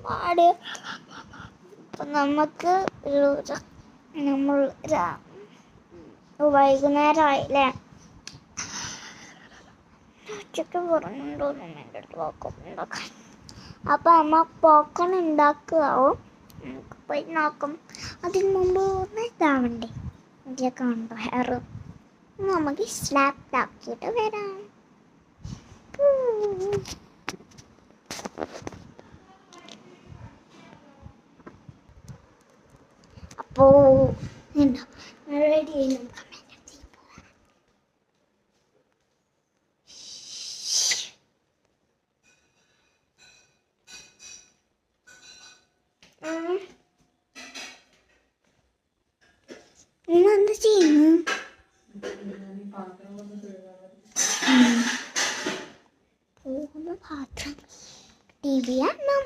പാട്. അപ്പം നമുക്ക് നമ്മൾ വൈകുന്നേരമായില്ലേ, ഉച്ചയ്ക്ക് പറഞ്ഞിട്ടൊന്നും എൻ്റെ അടുത്ത് പോക്കോൺ ഉണ്ടാക്കാൻ. അപ്പം അമ്മ പോക്കോൺ ഉണ്ടാക്കുകയാവും. നമുക്ക് പോയി നോക്കും. അതിന് മുമ്പ് ഒന്ന് ഇതാവണ്ടേ, ഇതിലൊക്കെ ഉണ്ടോ ഹെയർ, നമുക്ക് സ്ലാപ്പിലാക്കിയിട്ട് വരാം. അപ്പോൾ എന്താ റെഡി ആയി നമുക്ക് എന്താ ചെയ്യുന്നു? പാത്രം ടി വി കാണണം.